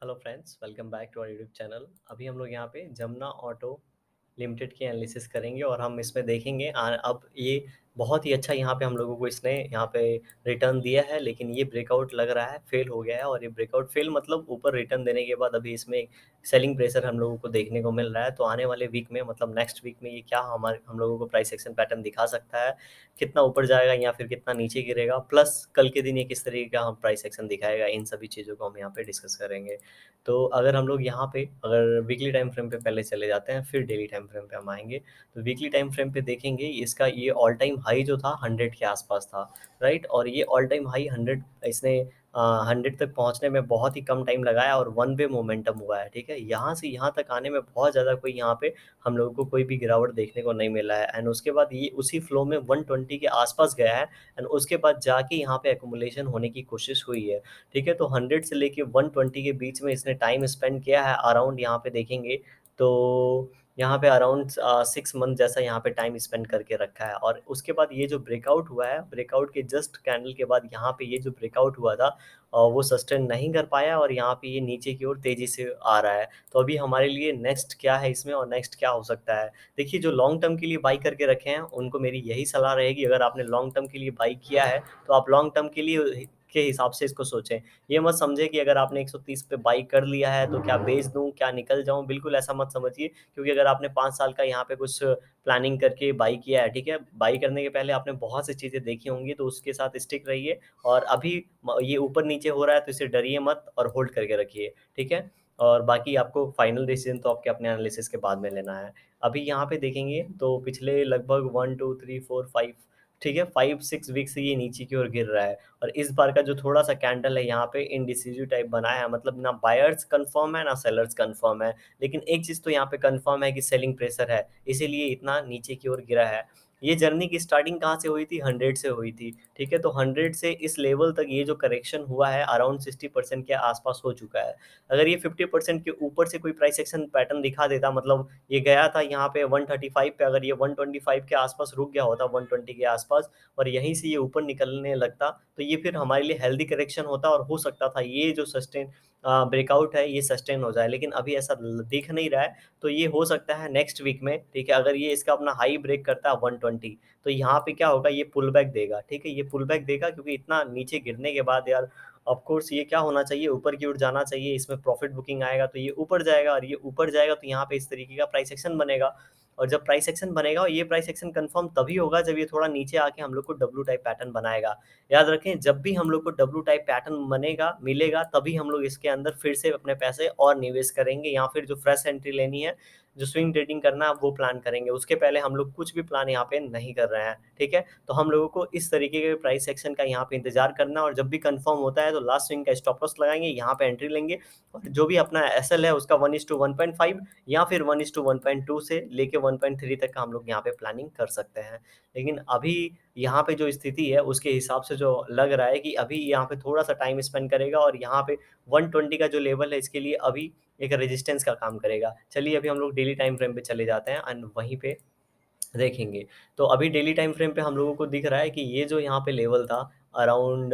Hello friends, welcome back to our YouTube channel. अभी हम लोग यहाँ पे जमुना ऑटो लिमिटेड की एनालिसिस करेंगे और हम इसमें देखेंगे अब ये बहुत ही अच्छा यहाँ पे हम लोगों को इसने यहाँ पे रिटर्न दिया है, लेकिन ये ब्रेकआउट लग रहा है फेल हो गया है। और ये ब्रेकआउट फेल मतलब ऊपर रिटर्न देने के बाद अभी इसमें सेलिंग प्रेशर हम लोगों को देखने को मिल रहा है। तो आने वाले वीक में मतलब नेक्स्ट वीक में ये क्या हमारे हम लोगों को प्राइस एक्शन पैटर्न दिखा सकता है, कितना ऊपर जाएगा या फिर कितना नीचे गिरेगा, प्लस कल के दिन ये किस तरीके का हम प्राइस एक्शन दिखाएगा, इन सभी चीज़ों को हम यहाँ पे डिस्कस करेंगे। तो अगर हम लोग यहाँ पे अगर वीकली टाइम फ्रेम पे पहले चले जाते हैं, फिर डेली टाइम फ्रेम पे हम आएँगे। तो वीकली टाइम फ्रेम पे देखेंगे, इसका ये ऑल टाइम हाई जो था 100 के आसपास था, राइट? और ये ऑल टाइम हाई 100 इसने 100 तक पहुँचने में बहुत ही कम टाइम लगाया और वन वे मोमेंटम हुआ है, ठीक है? यहाँ से यहाँ तक आने में बहुत ज़्यादा कोई यहाँ पे हम लोगों को कोई भी गिरावट देखने को नहीं मिला है। एंड उसके बाद ये उसी फ्लो में 120 के आसपास गया है एंड उसके बाद जाके यहाँ पे एक्युमुलेशन होने की कोशिश हुई है, ठीक है? तो 100 से लेके 120 के बीच में इसने टाइम स्पेंड किया है अराउंड, यहाँ पे देखेंगे तो यहाँ पे अराउंड 6 मंथ जैसा यहाँ पे टाइम स्पेंड करके रखा है। और उसके बाद ये जो ब्रेकआउट हुआ है, ब्रेकआउट के जस्ट कैंडल के बाद यहाँ पे ये जो ब्रेकआउट हुआ था वो सस्टेन नहीं कर पाया और यहाँ पे ये नीचे की ओर तेज़ी से आ रहा है। तो अभी हमारे लिए नेक्स्ट क्या है इसमें और नेक्स्ट क्या हो सकता है? देखिए, जो लॉन्ग टर्म के लिए बाई करके रखे हैं, उनको मेरी यही सलाह रहेगी, अगर आपने लॉन्ग टर्म के लिए बाई किया है, तो आप लॉन्ग टर्म के लिए के हिसाब से इसको सोचें। ये मत समझें कि अगर आपने 130 पे बाई कर लिया है तो क्या बेच दूँ, क्या निकल जाऊँ, बिल्कुल ऐसा मत समझिए। क्योंकि अगर आपने 5 साल का यहाँ पे कुछ प्लानिंग करके बाई किया है, ठीक है? बाई करने के पहले आपने बहुत सी चीज़ें देखी होंगी, तो उसके साथ स्टिक रहिए। और अभी ये ऊपर-नीचे हो रहा है तो इससे डरिए मत और होल्ड करके रखिए, ठीक है? और बाकी आपको फाइनल डिसीज़न तो आपके अपने एनालिसिस के बाद में लेना है। अभी यहाँ पे देखेंगे तो पिछले लगभग 1, 2, 3, 4, 5, ठीक है? 5-6 वीक से ये नीचे की ओर गिर रहा है। और इस बार का जो थोड़ा-सा कैंडल है यहाँ पे इंडिसिजिव टाइप बनाया है, मतलब ना बायर्स कन्फर्म है ना सेलर्स कन्फर्म है। लेकिन एक चीज़ तो यहाँ पे कन्फर्म है कि सेलिंग प्रेशर है, इसीलिए इतना नीचे की ओर गिरा है। ये जर्नी की स्टार्टिंग कहाँ से हुई थी? 100 से हुई थी, ठीक है? तो 100 से इस लेवल तक ये जो करेक्शन हुआ है अराउंड 60% के आस-पास हो चुका है। अगर ये 50% के ऊपर से कोई प्राइस एक्शन पैटर्न दिखा देता, मतलब ये गया था यहाँ पे 135 पे, अगर ये 125 के आसपास रुक गया होता, 120 के आसपास, और यहीं से ये ऊपर निकलने लगता, तो ये फिर हमारे लिए हेल्दी करेक्शन होता और हो सकता था ये जो सस्टेन ब्रेकआउट है ये सस्टेन हो जाए। लेकिन अभी ऐसा दिख नहीं रहा है, तो ये हो सकता है नेक्स्ट वीक में, ठीक है? अगर ये इसका अपना हाई ब्रेक करता है 120, तो यहाँ पे क्या होगा, ये पुल बैक देगा, ठीक है? ये पुल बैक देगा क्योंकि इतना नीचे गिरने के बाद यार ऑफ कोर्स ये क्या होना चाहिए, ऊपर की ओर जाना चाहिए। इसमें प्रॉफिट बुकिंग आएगा तो ये ऊपर जाएगा, और ये ऊपर जाएगा तो यहाँ पे इस तरीके का प्राइस एक्शन बनेगा। और जब प्राइस एक्शन बनेगा, और ये प्राइस एक्शन कंफर्म तभी होगा जब ये थोड़ा नीचे आके हम लोग को डब्ल्यू टाइप पैटर्न बनाएगा। याद रखें, जब भी हम लोग को डब्ल्यू टाइप पैटर्न बनेगा मिलेगा, तभी हम लोग इसके अंदर फिर से अपने पैसे और निवेश करेंगे, या फिर जो फ्रेश एंट्री लेनी है, जो स्विंग ट्रेडिंग करना है, वो प्लान करेंगे। उसके पहले हम लोग कुछ भी प्लान यहाँ पे नहीं कर रहे हैं, ठीक है? तो हम लोगों को इस तरीके के प्राइस एक्शन का यहाँ पे इंतजार करना, और जब भी कंफर्म होता है तो लास्ट स्विंग का स्टॉप लॉस लगाएंगे, यहाँ पे एंट्री लेंगे, और जो भी अपना एसएल है उसका 1:1.5 या फिर 1:1.2 से लेके 1.3 तक का हम लोग यहाँ पे प्लानिंग कर सकते हैं। लेकिन अभी यहाँ पे जो स्थिति है उसके हिसाब से जो लग रहा है कि अभी यहाँ पे थोड़ा-सा टाइम स्पेंड करेगा, और यहाँ पे 120 का जो लेवल है इसके लिए अभी एक रेजिस्टेंस का काम करेगा। चलिए अभी हम लोग डेली टाइम फ्रेम पे चले जाते हैं एंड वहीं पे देखेंगे। तो अभी डेली टाइम फ्रेम पे हम लोगों को दिख रहा है कि ये जो यहाँ पे लेवल था अराउंड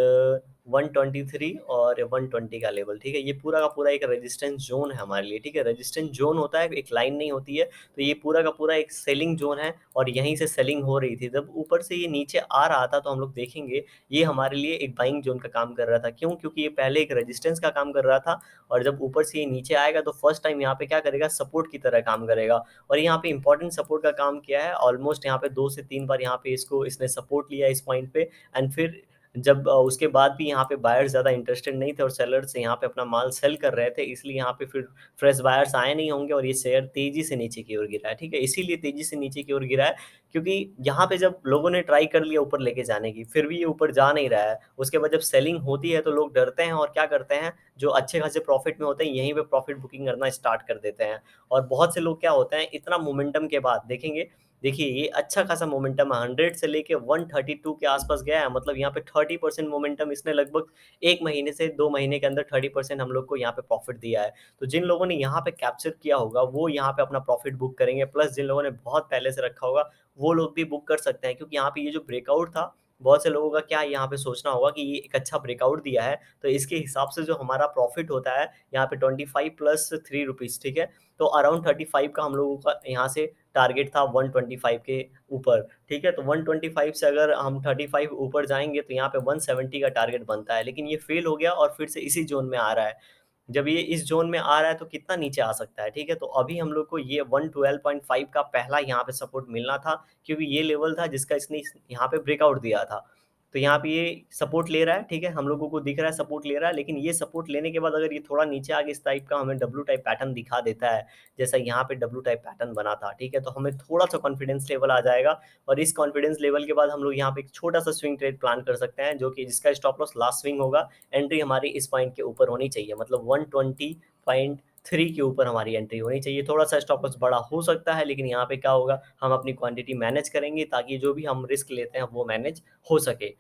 123 और 120 का लेवल, ठीक है? ये पूरा का पूरा एक रेजिस्टेंस ज़ोन है हमारे लिए, ठीक है? रेजिस्टेंस ज़ोन होता है, एक लाइन नहीं होती है। तो ये पूरा का पूरा एक सेलिंग ज़ोन है, और यहीं से सेलिंग हो रही थी। जब ऊपर से ये नीचे आ रहा था तो हम लोग देखेंगे, ये हमारे लिए एक बाइंग ज़ोन का काम कर रहा था। क्यों? क्योंकि ये पहले एक रेजिस्टेंस का काम कर रहा था, और जब ऊपर से ये नीचे आएगा तो फर्स्ट टाइम यहाँ पे क्या करेगा, सपोर्ट की तरह काम करेगा। और यहाँ पे इंपॉर्टेंट सपोर्ट का काम किया है, ऑलमोस्ट यहाँ पे 2 से 3 बार यहाँ पे इसको इसने सपोर्ट लिया इस पॉइंट पे। एंड फिर जब उसके बाद भी यहाँ पे बायर्स ज़्यादा इंटरेस्टेड नहीं थे और सेलर्स यहाँ पे अपना माल सेल कर रहे थे, इसलिए यहाँ पे फिर फ्रेश बायर्स आए नहीं होंगे, और ये शेयर तेज़ी से नीचे की ओर गिरा है, ठीक है? इसीलिए तेज़ी से नीचे की ओर गिरा है, क्योंकि यहाँ पे जब लोगों ने ट्राई कर लिया ऊपर लेके जाने की, फिर भी ये ऊपर जा नहीं रहा है। उसके बाद जब सेलिंग होती है तो लोग डरते हैं, और क्या करते हैं, जो अच्छे खासे प्रॉफिट में होते हैं यहीं पे प्रॉफिट बुकिंग करना स्टार्ट कर देते हैं। और बहुत से लोग क्या होते हैं, इतना मोमेंटम के बाद देखेंगे, देखिए ये अच्छा खासा मोमेंटम है, 100 से लेके 132 के आसपास गया है, मतलब यहाँ पे 30% मोमेंटम इसने लगभग 1 महीने से 2 महीने के अंदर 30% हम लोग को यहाँ पे प्रॉफिट दिया है। तो जिन लोगों ने यहाँ पे कैप्चर किया होगा वो यहाँ पे अपना प्रॉफिट बुक करेंगे, प्लस जिन लोगों ने बहुत पहले से रखा होगा वो लोग भी बुक कर सकते हैं, क्योंकि यहाँ पे ये जो ब्रेकआउट था बहुत से लोगों का क्या यहाँ पे सोचना होगा कि ये एक अच्छा ब्रेकआउट दिया है, तो इसके हिसाब से जो हमारा प्रॉफ़िट होता है, यहाँ पे 25 प्लस ₹3, ठीक है? तो अराउंड 35 का हम लोगों का यहाँ से टारगेट था 125 के ऊपर, ठीक है? तो 125 से अगर हम 35 ऊपर जाएँगे तो यहाँ पे 170 का टारगेट बनता है, लेकिन ये फ़ेल हो गया और फिर से इसी ज़ोन में आ रहा है। जब ये इस ज़ोन में आ रहा है तो कितना नीचे आ सकता है, ठीक है? तो अभी हम लोग को ये 112.5 का पहला यहाँ पे सपोर्ट मिलना था, क्योंकि ये लेवल था जिसका इसने इस यहाँ पे ब्रेकआउट दिया था। तो यहाँ पे ये सपोर्ट ले रहा है, ठीक है? हम लोगों को दिख रहा है सपोर्ट ले रहा है, लेकिन ये सपोर्ट लेने के बाद अगर ये थोड़ा नीचे आके इस टाइप का हमें डब्ल्यू टाइप पैटर्न दिखा देता है, जैसा यहाँ पे डब्ल्यू टाइप पैटर्न बना था, ठीक है? तो हमें थोड़ा-सा कॉन्फिडेंस लेवल आ जाएगा और इस कॉन्फिडेंस लेवल के बाद हम लोग यहाँ पे एक छोटा-सा स्विंग ट्रेड प्लान कर सकते हैं, जो कि जिसका स्टॉप लॉस लास्ट स्विंग होगा। एंट्री हमारी इस पॉइंट के ऊपर होनी चाहिए, मतलब 120.3 के ऊपर हमारी एंट्री होनी चाहिए। थोड़ा-सा स्टॉप लॉस बड़ा हो सकता है, लेकिन यहाँ पे क्या होगा, हम अपनी क्वांटिटी मैनेज करेंगे ताकि जो भी हम रिस्क लेते हैं, वो मैनेज हो सके।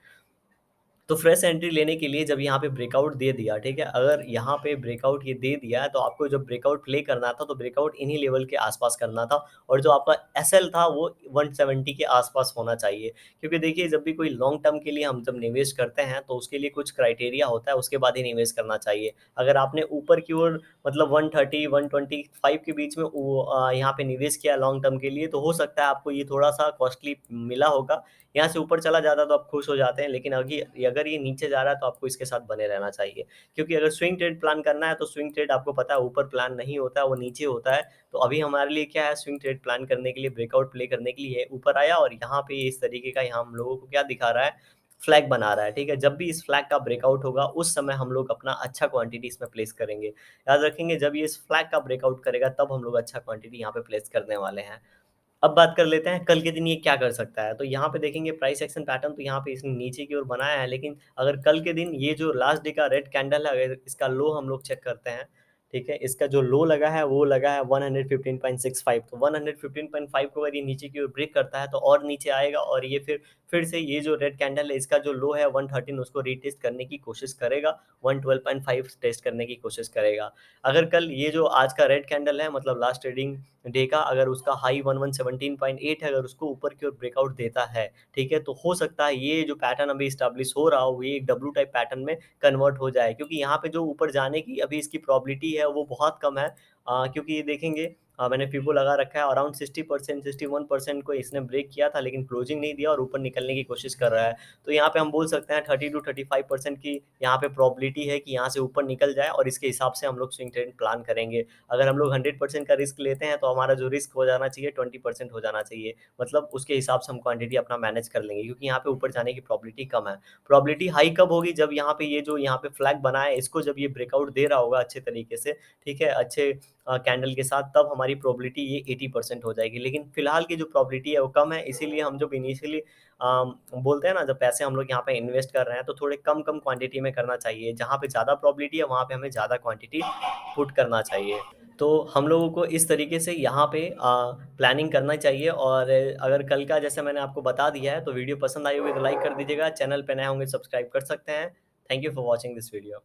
तो फ्रेश एंट्री लेने के लिए जब यहाँ पे ब्रेकआउट दे दिया, ठीक है? अगर यहाँ पे ब्रेकआउट ये दे दिया है, तो आपको जब ब्रेकआउट प्ले करना था, तो ब्रेकआउट इन्हीं लेवल के आस-पास करना था और जो आपका एसएल था, वो 170 के आस-पास होना चाहिए। क्योंकि देखिए, जब भी कोई लॉन्ग टर्म के लिए हम जब निवेश करते हैं, तो उसके लिए कुछ क्राइटेरिया होता है, उसके बाद ही निवेश करना चाहिए। अगर आपने ऊपर की ओर मतलब 130, 125 के बीच में यहाँ पे निवेश किया लॉन्ग टर्म के लिए, तो हो सकता है आपको ये थोड़ा-सा कॉस्टली मिला होगा। यहाँ से ऊपर चला जाता है तो आप खुश हो जाते हैं, लेकिन अगर ये नीचे जा रहा है तो आपको इसके साथ बने रहना चाहिए। क्योंकि अगर स्विंग ट्रेड प्लान करना है तो स्विंग ट्रेड आपको पता है ऊपर प्लान नहीं होता है, वो नीचे होता है। तो अभी हमारे लिए क्या है, स्विंग ट्रेड प्लान करने के लिए, ब्रेकआउट प्ले करने के लिए ऊपर आया और यहाँ पे इस तरीके का यहाँ हम लोगों को क्या दिखा रहा है, फ्लैग बना रहा है, ठीक है? जब भी इस फ्लैग का ब्रेकआउट होगा, उस समय हम लोग अपना अच्छा क्वांटिटी इसमें प्लेस करेंगे। याद रखेंगे, जब ये इस फ्लैग का ब्रेकआउट करेगा तब हम लोग अच्छा क्वांटिटी यहाँ पे प्लेस करने वाले हैं। अब बात कर लेते हैं कल के दिन ये क्या कर सकता है। तो यहाँ पे देखेंगे प्राइस एक्शन पैटर्न, तो यहाँ पे इसने नीचे की ओर बनाया है, लेकिन अगर कल के दिन ये जो लास्ट डे का रेड कैंडल है, अगर इसका लो हम लोग चेक करते हैं, ठीक है? इसका जो लो लगा है वो लगा है 115.65, तो 115.5 को अगर ये नीचे की ओर ब्रेक करता है तो और नीचे आएगा और ये फिर से ये जो रेड कैंडल है, इसका जो लो है 113, उसको रीटेस्ट करने की कोशिश करेगा, 112.5 टेस्ट करने की कोशिश करेगा। अगर कल ये जो आज का रेड कैंडल है, मतलब लास्ट ट्रेडिंग डे का, अगर उसका हाई 1117.8 है, अगर उसको ऊपर की ओर ब्रेकआउट देता है, ठीक है? तो हो सकता है ये जो पैटर्न अभी एस्टेब्लिश हो रहा हो, ये एक डब्ल्यू टाइप पैटर्न में कन्वर्ट हो जाए, क्योंकि यहाँ पे जो ऊपर जाने की अभी इसकी प्रोबेबिलिटी है वो बहुत कम है। क्योंकि ये देखेंगे, मैंने फिबो लगा रखा है अराउंड 60%, 61% को इसने ब्रेक किया था, लेकिन क्लोजिंग नहीं दिया और ऊपर निकलने की कोशिश कर रहा है। तो यहाँ पे हम बोल सकते हैं 30 टू 35% की यहाँ पे प्रोबेबिलिटी है कि यहाँ से ऊपर निकल जाए और इसके हिसाब से हम लोग स्विंग ट्रेड प्लान करेंगे। अगर हम लोग 100% का रिस्क लेते हैं, तो हमारा जो रिस्क हो जाना चाहिए 20% हो जाना चाहिए। मतलब उसके हिसाब से हम क्वांटिटी अपना मैनेज कर लेंगे, क्योंकि यहाँ पे ऊपर जाने की प्रोबेबिलिटी कम है। प्रोबेबिलिटी हाई कब होगी, जब यहाँ पे ये जो यहाँ पे फ्लैग बना है, इसको जब ये ब्रेकआउट दे रहा होगा अच्छे तरीके से, ठीक है? अच्छे कैंडल के साथ, तब हमारी प्रोबेबिलिटी ये 80% हो जाएगी। लेकिन फिलहाल की जो प्रोबेबिलिटी है वो कम है, इसीलिए हम जब इनिशियली बोलते हैं ना, जब पैसे हम लोग यहाँ पे इन्वेस्ट कर रहे हैं, तो थोड़े कम-कम क्वांटिटी में करना चाहिए। जहाँ पे ज़्यादा प्रोबेबिलिटी है, वहाँ पे हमें ज़्यादा क्वांटिटी पुट करना चाहिए। तो हम लोगों को इस तरीके से यहाँ पे प्लानिंग करना चाहिए और अगर कल का जैसे मैंने आपको बता दिया है, तो वीडियो पसंद आई होगी तो लाइक कर दीजिएगा। चैनल पे नए होंगे सब्सक्राइब कर सकते हैं। Thank you for watching this video.